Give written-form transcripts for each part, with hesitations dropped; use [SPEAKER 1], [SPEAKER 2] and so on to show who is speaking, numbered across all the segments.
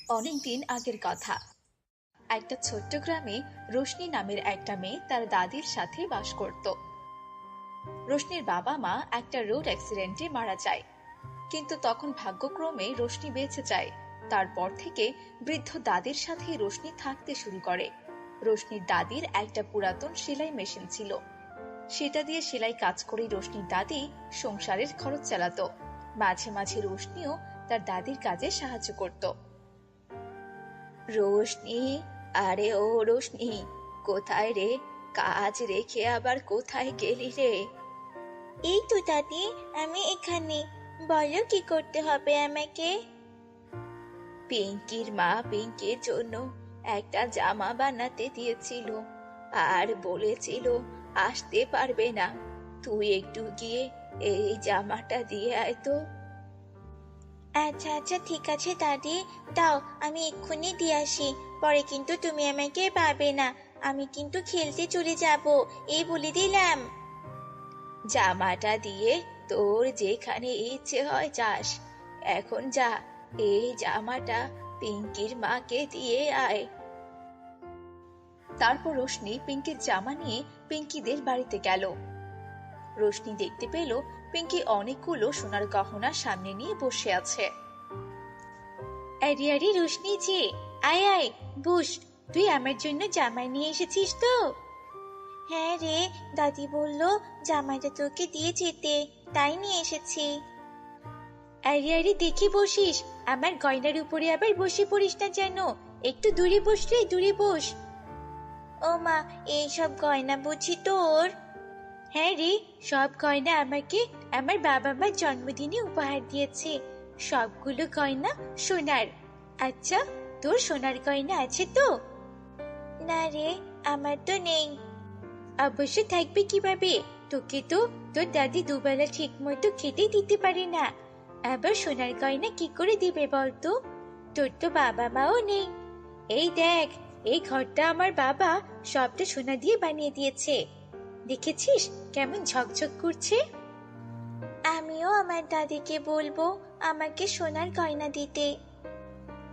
[SPEAKER 1] অনেকদিন আগের কথা। একটা ছোট্ট গ্রামে রোশনি নামের একটা মেয়ে তার দাদির সাথে বাস করত। রোশনির বাবা মা একটা রোড অ্যাক্সিডেন্টে মারা যায়, কিন্তু তখন ভাগ্যক্রমে রোশনি বেঁচে যায়। তারপর থেকে বৃদ্ধ দাদির সাথে রোশনি থাকতে শুরু করে। রোশনির দাদির একটা পুরাতন সেলাই মেশিন ছিল, সেটা দিয়ে সেলাই কাজ করে রোশনির দাদি সংসারের খরচ চালাতো। মাঝে মাঝে রোশনিও তার দাদির কাজে সাহায্য করত। রোশনি, আরে ও রোশনি, কোথায় রে? কাজ রেখে আবার কোথায় গেলি রে?
[SPEAKER 2] এই তো দাদি, আমি এখানে। বলো কি করতে হবে আমাকে।
[SPEAKER 1] পিঙ্কির মা পিঙ্কির জন্য একটা জামা বানাতে দিয়েছিল, আর বলেছিল আসতে পারবে না। তুই একটু গিয়ে এই জামাটা দিয়ে আয় তো।
[SPEAKER 2] আচ্ছা আচ্ছা, ঠিক আছে দাদি, দাও, আমি এক্ষুনি দিয়ে আসি। পরে কিন্তু তুমি আমাকে পাবে না। আমি কিন্তু খেলতে চলে যাব, এই বলে দিলাম।
[SPEAKER 1] জামাটা দিয়ে তোর যেখানে ইচ্ছে হয় যাস। এখন যা, এই জামাটা পিঙ্কির মাকে দিয়ে আয়। তারপর রোশনি পিঙ্কির জামা নিয়ে পিঙ্কিদের বাড়িতে গেল। রোশনি দেখতে পেল পিঙ্কি অনেকগুলো সোনার গহনা সামনে নিয়ে বসে আছে।
[SPEAKER 2] আরে আরে রোশনি যে, আয় আয়, বস। তুই আমার জন্য জামা নিয়ে এসেছিস তো? হ্যাঁ রে, দাদি বলল জামাটা তোকে দিয়ে যেতে, তাই নিয়ে এসেছি। আরে আরে দেখি বসিস, আমার গয়নার উপরে আবার বসে পড়িস না যেন। একটু দূরে বস রে, দূরে বস। ও মা, এইসব গয়না বুঝি তোর? হ্যাঁ রে, সব গয়না আমাকে আমার বাবা মার জন্মদিনে উপহার দিয়েছে। সবগুলো গয়না সোনার। আচ্ছা, তোর সোনার গয়না আছে তো? না রে, আমার তো নেই। অবশ্য থাকবে কিভাবে? তোকে তো তোর দাদি দুবেলা ঠিক মতো খেতে দিতে পারে না। আবার সোনার গয়না কি করে দিবে বলতো? তোর তো বাবা মাও নেই। এই দেখ, এই ঘরটা আমার বাবা সবটা সোনা দিয়ে বানিয়ে দিয়েছে। দেখেছিস কেমন ঝকঝক করছে? আমিও আমার দাদিকে বলবো আমাকে সোনার গয়না দিতে।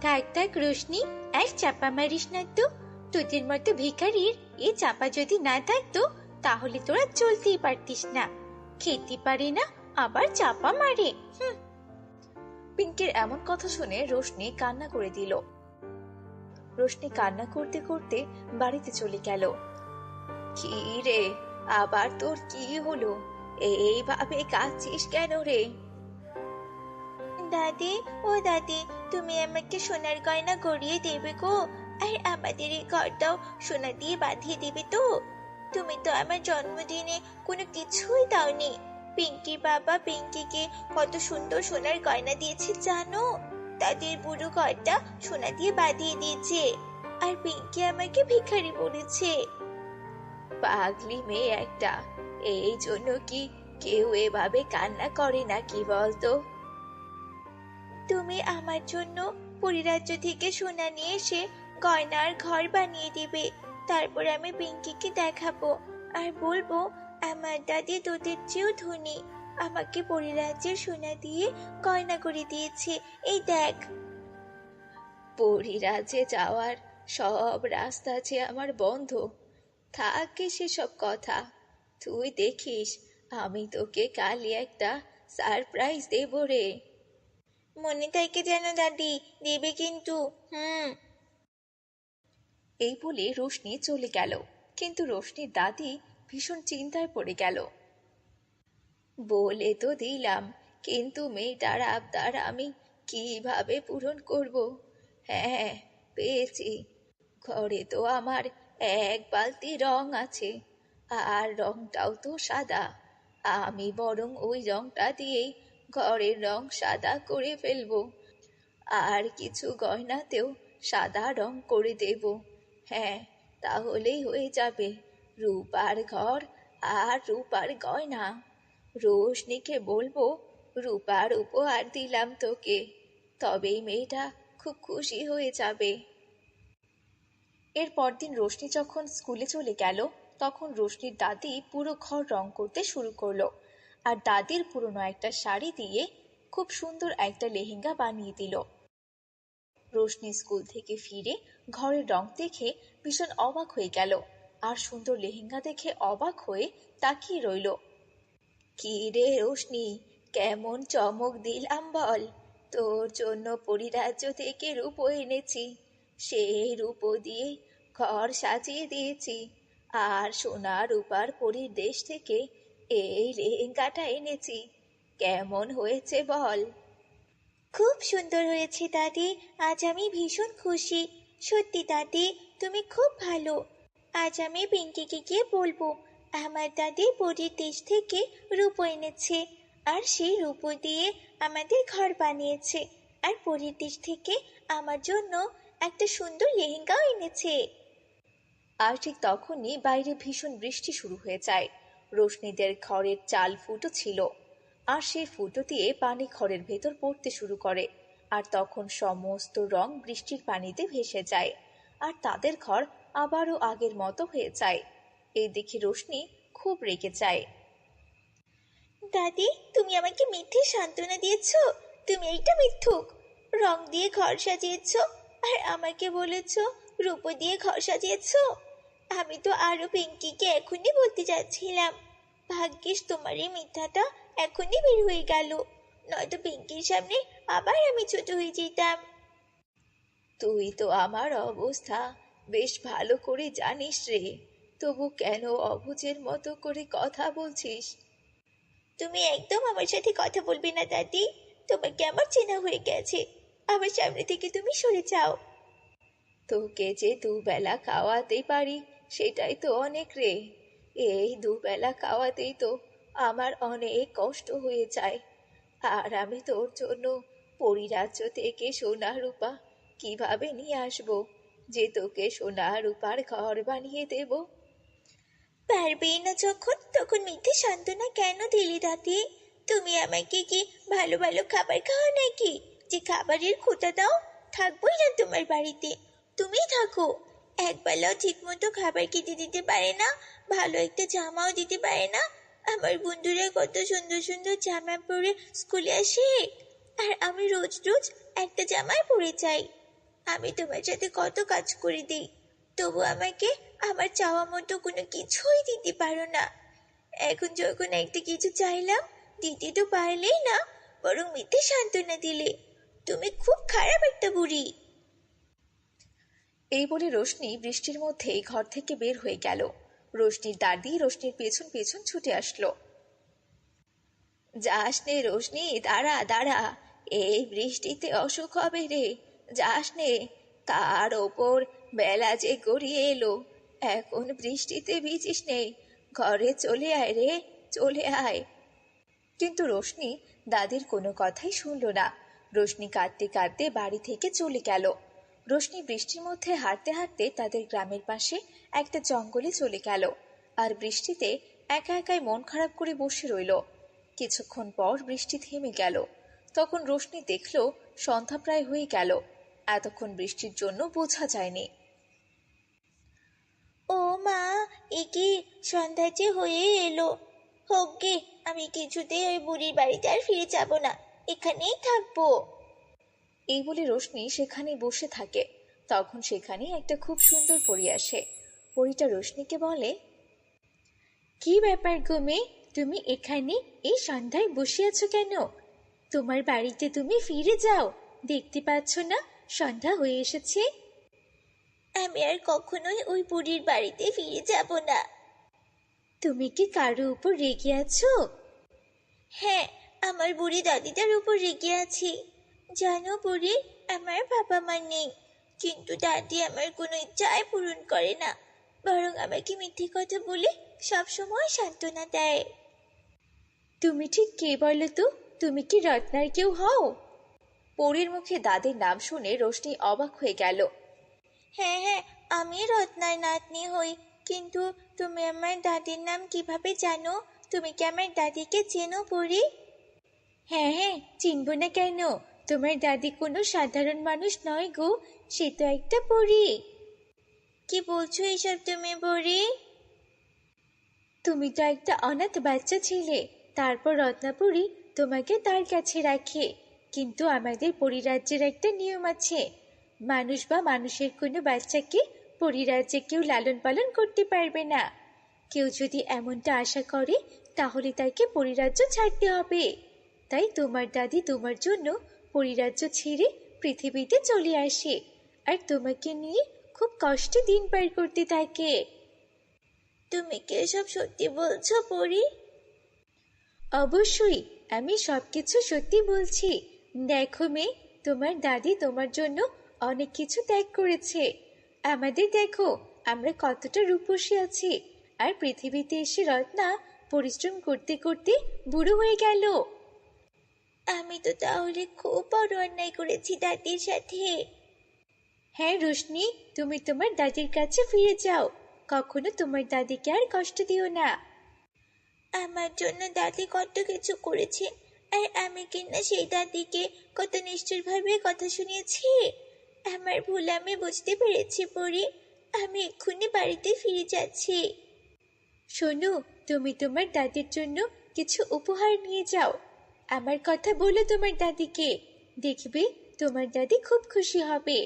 [SPEAKER 2] থাক থাক রোশনি, আর চাপা মারিস না তো। তোদের মতো ভিখারির এই চাপা যদি না থাকতো, তাহলে তোরা চলতেই পারতিস না। খেতে পারে না, আবার চাপা মারে।
[SPEAKER 1] পিঙ্কির এমন কথা শুনে রোশনি কান্না করে দিল। রোশনি কান্না করতে করতে বাড়িতে চলে গেল। কি রে, আবার তোর কি হলো? এইভাবে কাঁদছিস কেন রে?
[SPEAKER 2] দাদি, ও দাদি, তুমি আমাকে সোনার গয়না গড়িয়ে দেবে গো। আর আমাদের এই ঘরটাও সোনা দিয়ে বাঁধিয়ে দেবে তো? তুমি তো আমার জন্মদিনে কোনো কিছুই দাওনি। পিঙ্কির বাবা পিঙ্কিকে কত সুন্দর সোনার গয়না দিয়েছে জানো? তাদের বুড়ো ঘরটা সোনা দিয়ে বাঁধিয়ে দিয়েছে। আর পিঙ্কি আমাকে ভিখারি বলেছে।
[SPEAKER 1] পাগলি মেয়ে একটা, এই জন্য কি কেউ এভাবে কান্না করে নাকি বলতো?
[SPEAKER 2] তুমি আমার জন্য পরিরাজ্য থেকে সোনা নিয়ে এসে গয়নার ঘর বানিয়ে দিবে। তারপর আমি পিঙ্কিকে দেখাবো আর বলবো আমার দাদি তোদের চেয়েও ধনী। আমাকে পরিরাজ্যের সোনা দিয়ে গয়না করে দিয়েছে, এই দেখ।
[SPEAKER 1] পরিরাজ্যে যাওয়ার সব রাস্তা যে আমার বন্ধ। থাকে সেসব কথা, তুই দেখিস, আমি তোকে কালই একটা সারপ্রাইজ দেব রে।
[SPEAKER 2] মনে থাকে যেন দাদি, দেবে কিন্তু। হুম।
[SPEAKER 1] এই বলে রোশনি চলে গেল, কিন্তু রোশনির দাদি ভীষণ চিন্তায় পড়ে গেল। বলে তো দিলাম, কিন্তু মেয়েটার আবদার আমি কিভাবে পূরণ করব? হ্যাঁ, পেয়েছি। ঘরে তো আমার এক বালতি রং আছে, আর রংটাও তো সাদা। আমি বরং ওই রংটা দিয়েই ঘরের রং সাদা করে ফেলবো, আর কিছু গয়নাতেও সাদা রং করে দেব। হ্যাঁ, তাহলেই হয়ে যাবে রূপার ঘর আর রূপার গয়না। রোশনিকে বলবো রূপার উপহার দিলাম তোকে, তবেই মেয়েটা খুব খুশি হয়ে যাবে। এর পরদিন রোশনি যখন স্কুলে চলে গেল, তখন রোশনির দাদি পুরো ঘর রং করতে শুরু করলো, আর দাদির পুরনো একটা শাড়ি দিয়ে খুব সুন্দর একটা লেহেঙ্গা বানিয়ে দিল। রোশনি স্কুল থেকে ফিরে ঘরের রং দেখে ভীষণ অবাক হয়ে গেল, আর সুন্দর লেহেঙ্গা দেখে অবাক হয়ে তাকিয়ে রইল। কি রে রোশনি, কেমন চমক দিলাম বল! তোর জন্য পরিরাজ্য থেকে রূপো এনেছি, সেই রূপো দিয়ে ঘর সাজিয়ে দিয়েছি। আর সোনা রূপার পরীর দেশ থেকে এই লেহেঙ্গাটা এনেছি, কেমন হয়েছে বল?
[SPEAKER 2] খুব সুন্দর হয়েছে দাদি। আজ আমি ভীষণ খুশি। সত্যি দাদি, তুমি খুব ভালো। আজ আমি পিঙ্কিকে গিয়ে বলবো আমার দাদি পরীর দেশ থেকে রূপো এনেছে, আর সেই রূপো দিয়ে আমাদের ঘর বানিয়েছে, আর পরীর দেশ থেকে আমার জন্য একটা সুন্দর লেহেঙ্গাও এনেছে।
[SPEAKER 1] আর ঠিক তখনই বাইরে ভীষণ বৃষ্টি শুরু হয়ে যায়। রোশনিদের ঘরের চাল ফুটো ছিল, আর সেই ফুটো দিয়ে পানি ঘরের ভেতর পড়তে শুরু করে। আর তখন সমস্ত রং বৃষ্টির পানিতে ভেসে যায়, আর তাদের ঘর আবারও আগের মতো হয়ে যায়। এই দেখে রোশনি খুব রেগে যায়।
[SPEAKER 2] দাদি, তুমি আমাকে মিথ্যে সান্ত্বনা দিয়েছো। তুমি একটা মিথ্যুক। রং দিয়ে ঘর সাজিয়েছো, আর আমাকে বলেছো রূপো দিয়ে ঘর সাজিয়েছো। আমি তো আরো পিঙ্কিকে এখনই বলতে যাচ্ছিলাম। ভাগ্যিস তোমার এই মিথ্যাটা এখনই বের হয়ে গেল, নয়তো পিঙ্কির সামনে আবার আমি ছোট হয়ে যেতাম।
[SPEAKER 1] তুই তো আমার অবস্থা বেশ ভালো করে জানিস রে, তবু কেন অবুঝের মতো করে কথা বলছিস?
[SPEAKER 2] তুমি একদম আমার সাথে কথা বলবে না দাদি। তোমাকে আমার চেনা হয়ে গেছে। আমার সামনে থেকে তুমি সরে যাও।
[SPEAKER 1] তোকে যে দুবেলা খাওয়াতে পারি সেটাই তো অনেক রে। এই দুবেলা খাওয়াতেই তো আমার অনেক কষ্ট হয়ে যায়। আর আমি তোর জন্য পরিরাজ্য থেকে সোনা রূপা কিভাবে নিয়ে আসবো, যে তোকে সোনা রূপার ঘর বানিয়ে দেব?
[SPEAKER 2] পারবেই না যখন, তখন মিথ্যে সান্ত্বনা কেন দিলি দাদি? তুমি আমাকে কি ভালো ভালো খাবার খাওয়া নাকি, যে খাবারের খোঁটা দাও? থাকবোই না তোমার বাড়িতে। তুমি থাকো। একবেলাও ঠিক মতো খাবার খেতে দিতে পারে না, ভালো একটা জামাও দিতে পারে না। আমার বন্ধুরা কত সুন্দর সুন্দর জামা পরে স্কুলে আসে, আর আমি রোজ রোজ একটা জামাই পরে যাই। আমি তোমার সাথে কত কাজ করে দিই, তবু আমাকে আমার চাওয়া মতো কোনো কিছুই দিতে পারো না। এখন যখন একটা কিছু চাইলাম, দিতে তো পারলেই না, বরং মিথ্যে সান্ত্বনা দিলে। তুমি খুব খারাপ একটা বুড়ি।
[SPEAKER 1] এই বলে রোশনি বৃষ্টির মধ্যেই ঘর থেকে বের হয়ে গেল। রোশনির দাদি রোশনির পেছন পেছন ছুটে আসলো। যাস নে রোশনি, দাঁড়া দাঁড়া, এই বৃষ্টিতে অসুখ হবে রে, যাস নে। তার ওপর বেলা যে গড়িয়ে এলো, এখন বৃষ্টিতে ভিজিস নে, ঘরে চলে আয় রে, চলে আয়। কিন্তু রোশনি দাদির কোনো কথাই শুনল না। রোশনি কাঁদতে কাঁদতে বাড়ি থেকে চলে গেল। রোশনি বৃষ্টির মধ্যে হাঁটতে হাঁটতে তাদের গ্রামের পাশে একটা জঙ্গলে চলে গেল, আর বৃষ্টিতে একা একাই মন খারাপ করে বসে রইল। কিছুক্ষণ পর বৃষ্টি থেমে গেল। তখন রোশনি দেখল সন্ধ্যা প্রায় হয়ে গেল। এতক্ষণ বৃষ্টির জন্য বোঝা যায়নি।
[SPEAKER 2] ও মা, এ কি, সন্ধ্যা যে হয়ে এলো। হোক গে, আমি কিছুতেই ওই বুড়ির বাড়িতে আর ফিরে যাব না, এখানেই থাকবো।
[SPEAKER 1] এই বলে রোশনি সেখানে বসে থাকে। তখন সেখানে একটা খুব সুন্দর পরী আসে। পরীটা রোশনিকে বলে,
[SPEAKER 2] কি ব্যাপার গো মেয়ে, তুমি এখানে এই সন্ধ্যায় বসে আছো কেন? তোমার বাড়িতে তুমি ফিরে যাও, দেখতে পাচ্ছ না সন্ধ্যা হয়ে এসেছে। আমি আর কখনোই ওই বুড়ির বাড়িতে ফিরে যাব না। তুমি কি কারো উপর রেগে আছো? হ্যাঁ, আমার বুড়ি দাদিটার উপর রেগে আছি। জানো বুড়ি, আমার বাবা মা নেই, কিন্তু দাদি আমার কোনো ইচ্ছাই পূরণ করে না, বরং আমাকে মিথ্যে কথা বলে সব সময় সান্ত্বনা দেয়। তুমি ঠিক কে বলো তো? তুমি কি রত্নার কেউ হও?
[SPEAKER 1] পরীর মুখে দাদির নাম শুনে রোশনি অবাক হয়ে গেল।
[SPEAKER 2] হ্যাঁ হ্যাঁ, আমি রত্নার নাতনি হই। কিন্তু তুমি আমার দাদির নাম কিভাবে জানো? তুমি কি আমার দাদিকে চেনো পরি? হ্যাঁ হ্যাঁ, চিনবো না কেন? তোমার দাদি কোনো সাধারণ মানুষ নয় গো, সে তো একটা পরী। কি বলছো এসব তুমি পরি? তুমি তো একটা অনাথ বাচ্চা ছিলে, তারপর রত্নাপুরী তোমাকে তার কাছে রাখে। কিন্তু আমাদের পরিরাজ্যের একটা নিয়ম আছে, মানুষ বা মানুষের কোনো বাচ্চাকে পরিরাজ্যে কেউ লালন পালন করতে পারবে না। কেউ যদি এমনটা আশা করে তাহলে তাকে পরিরাজ্য ছাড়তে হবে। তাই তোমার দাদি তোমার জন্য পরিরাজ্য ছেড়ে পৃথিবীতে চলে আসে আর তোমাকে নিয়ে খুব কষ্টে দিন পার করতে থাকে। তুমি কি এসব সত্যি বলছো পরি? অবশ্যই, আমি সবকিছু সত্যি বলছি। দেখো মেয়ে, তোমার দাদি তোমার জন্য অনেক কিছু ত্যাগ করেছে। আমাদের দেখো, আমরা কতটা রূপসী আছি। আর পৃথিবীতে এসে রত্না পরিশ্রম করতে করতে বুড়ো হয়ে গেল। আমি তো তাহলে খুব বড় অন্যায় করেছি দাদির সাথে। হ্যাঁ রোশনি, তুমি তোমার দাদির কাছে ফিরে যাও। কখনো তোমার দাদিকে আর কষ্ট দিও না। আমার জন্য দাদি কত কিছু করেছে, আর আমি কিনা সেই দাদিকে কত নিষ্ঠুরভাবে কথা শুনিয়েছি। আমার ভুল আমি বুঝতে পেরেছি পরি। আমি এক্ষুনি বাড়িতে ফিরে যাচ্ছি। শোনো, তুমি তোমার দাদির জন্য কিছু উপহার নিয়ে যাও। আমার কথা বলো তোমার দাদিকে, দেখবে তোমার দাদি খুব খুশি হবে।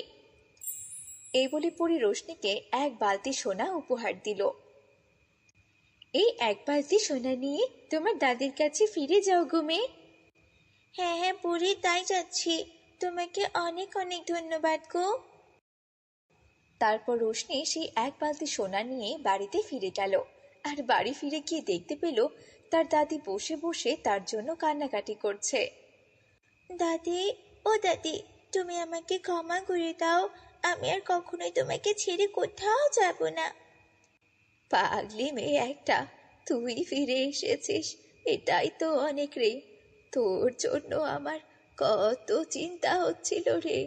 [SPEAKER 1] এই বলে পরি রোশনিকে এক বালতি সোনা উপহার দিল।
[SPEAKER 2] এই এক বালতি সোনা নিয়ে তোমার দাদির কাছে ফিরে যাও গো মেয়ে। হ্যাঁ হ্যাঁ পরি, তাই যাচ্ছি। তোমাকে অনেক অনেক ধন্যবাদ গো।
[SPEAKER 1] তারপর রোশনি সেই এক বালতি সোনা নিয়ে বাড়িতে ফিরে গেল। আর বাড়ি ফিরে গিয়ে দেখতে পেল তার দাদি বসে বসে তার জন্য কান্নাকাটি করছে।
[SPEAKER 2] দাদি, ও দাদি, তুমি আমাকে ক্ষমা করে দাও। আমি আর কখনোই তোমাকে ছেড়ে কোথাও যাব না।
[SPEAKER 1] পাগলি মেয়ে একটা, তুই ফিরে এসেছিস, এটাই তো অনেক রে। তোর জন্য আমার কত চিন্তা হচ্ছিল রে।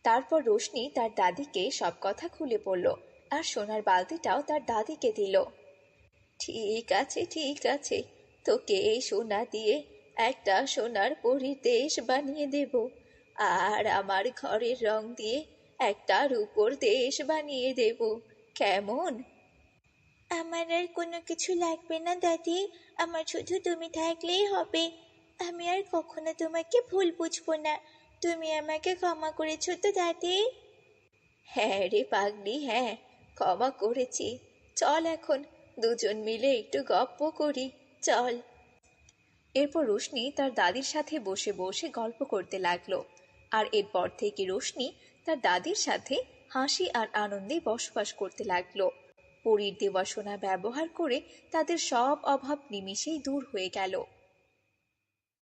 [SPEAKER 1] তারপর রোশনি তার দাদিকে সব কথা খুলে বলল, আর সোনার বালতিটাও তার দাদিকে দিল। ঠিক আছে ঠিক আছে, তোকে এই সোনা দিয়ে একটা সোনার পরীর দেশ বানিয়ে দেব, আর আমার ঘরের রং দিয়ে একটা রূপোর দেশ বানিয়ে দেব, কেমন?
[SPEAKER 2] আমার আর কোনো কিছু লাগবে না দাদি, আমার শুধু তুমি থাকলেই হবে। আমি আর কখনো তোমাকে ভুল বুঝবো না। তুমি আমাকে ক্ষমা করেছো তো দাদি?
[SPEAKER 1] হ্যাঁ রে পাগলি, হ্যাঁ, ক্ষমা করেছি। চল এখন দুজন মিলে একটু গপ্প করি, চল। এরপর রোশনি তার দাদির সাথে বসে বসে গল্প করতে লাগলো। আর এরপর থেকে রোশনি তার দাদির সাথে হাসি আর আনন্দে বসবাস করতে লাগলো। পরীর দেওয়া সোনা ব্যবহার করে তাদের সব অভাব নিমিষেই দূর হয়ে গেল।